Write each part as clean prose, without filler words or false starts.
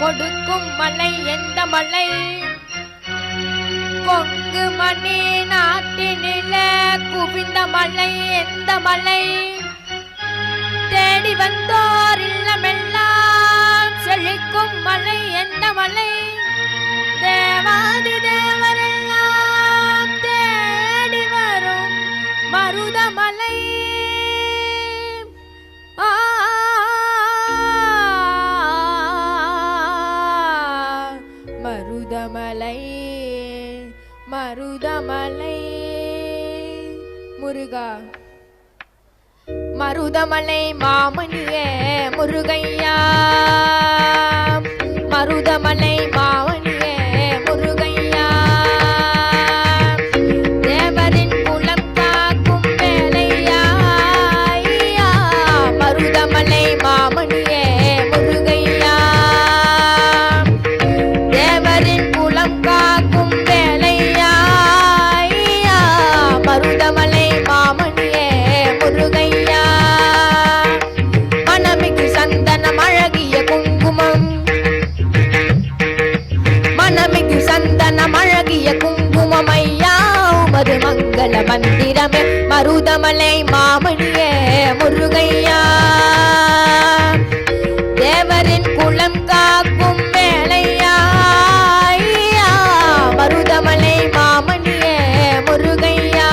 கொடுக்கும் மலை எந்த மலை? கொங்கு மணி நாட்டினில குவிந்த மலை எந்த மலை? தேடி வந்தோர் இல்லமெல்லாம் செழிக்கும் மலை எந்த மலை? தேவாதி தேவரெல்லாம் தேடி வரும் மருதமலை. மருதமலை மருதமலை முருகா. மருதமலை மாமணியே முருகையா, மருதமலை மாமணியே முருகையா. தேவரின் குலம் காக்கும் வேலையா, மருதமலை மாமணியே முருகையா. தேவரின் குலம் காக்கும் வேலையா, மருதமலை மாமணியே முருகையா. மனமிகு சந்தனம் அழகிய குங்குமம், மனமிகு சந்தனம் அழகிய குங்குமம் ஐயா உமது மங்கள மந்திரமே மருதமலை மாமணியே முருகையா. தேவரின் குலம் காக்கும் வேலையா, மருதமலை மாமணியே முருகையா.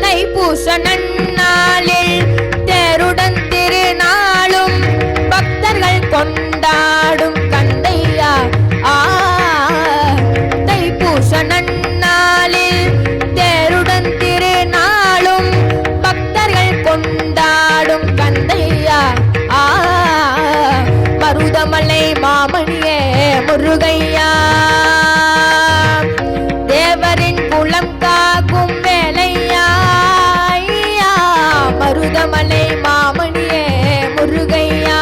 தைப்பூச நன்னாளில் தேருடன் திருநாளும் பக்தர்கள் கொண்டாடும் கந்தையா. தைப்பூச நன்னாளில் தேருடன் திருநாளும் பக்தர்கள் கொண்டாடும் கந்தையா. மருதமலை மாமணியே முருகையா. தேவரின் குலம் காக்கும் வேலையா, மருதமலை மாமணியே முருகையா.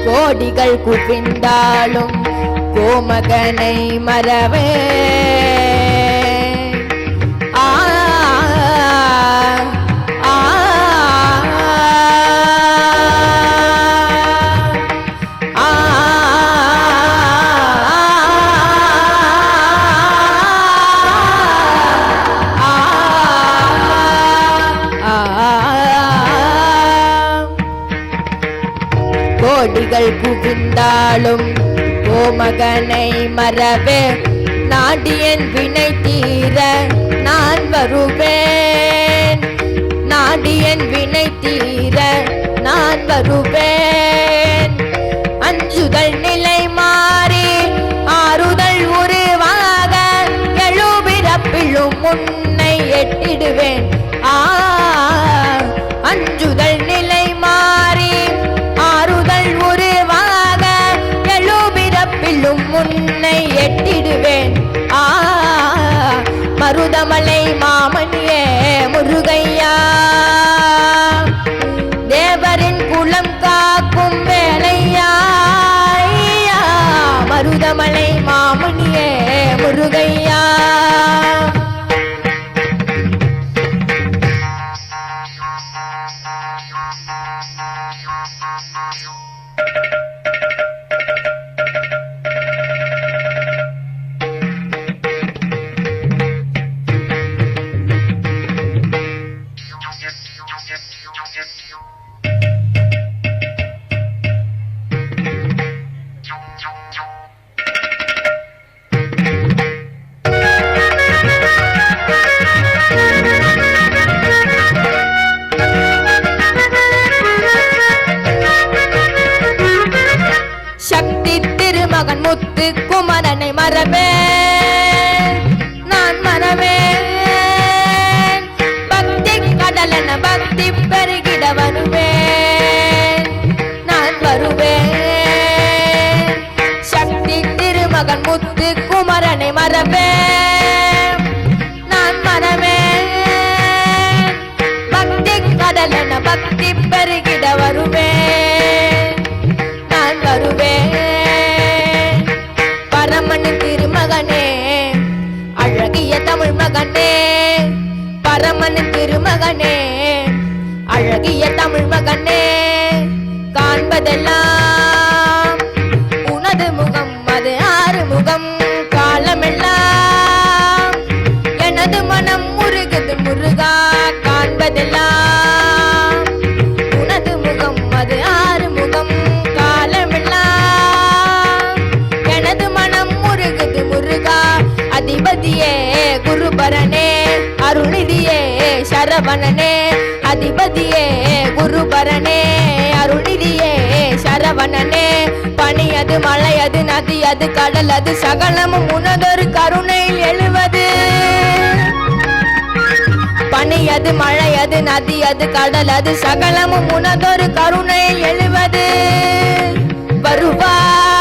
கோடிகள் குவிந்தாலும் கோமகனை மறவே. கோடிகள் குவிந்தாலும் கோமகனை மறவே. நாடியன் வினை தீர நான் வருவேன், நாடியன் வினை தீர நான் வருவேன். அஞ்சுதல் நிலை மாறி ஆறுதல் உருவாக எழுபிறப்பிலும் முன்னை எட்டிடுவேன். அஞ்சுதல் நிலை மாறி ஆறுதல் உருவாக எழுபிறப்பிலும் முன்னை எட்டிடுவேன். மருதமலை மாமணியே முருகையா. தேவரின் குலம் காக்கும் வேலையா, மருதமலை மாமணியே முருகையா. மகன் முத்து குமரனை மறவேன், நான் மறவேன். பக்தி கடலென பக்தி பெருகிட வருவேன், நான் வருவேன். சக்தி திருமகன் முத்து குமரனை மறவேன், நான் மறவேன். தமிழ் மகனே காண்பதெல்லாம் உனது முகம், அது ஆறு முகம். காலமெல்லாம் எனது மனம் முருகுது முருகா, காண்பதெல்லாம் உனது முகம், அது ஆறு முகம். காலமெல்லாம் எனது மனம் முருகுது முருகா. அதிபதியே குருபரனே, அருள்நிதியே சரவணனே. அதிபதியே குருபரனே, அருள்நிதியே சரவணனே. பனியது மலையது நதியது கடலது சகலமும் உனதொரு கருணையில் எழுவது. பனியது மழையது நதியது கடலது சகலமும் உனதொரு கருணையில் எழுவது. வருவாய்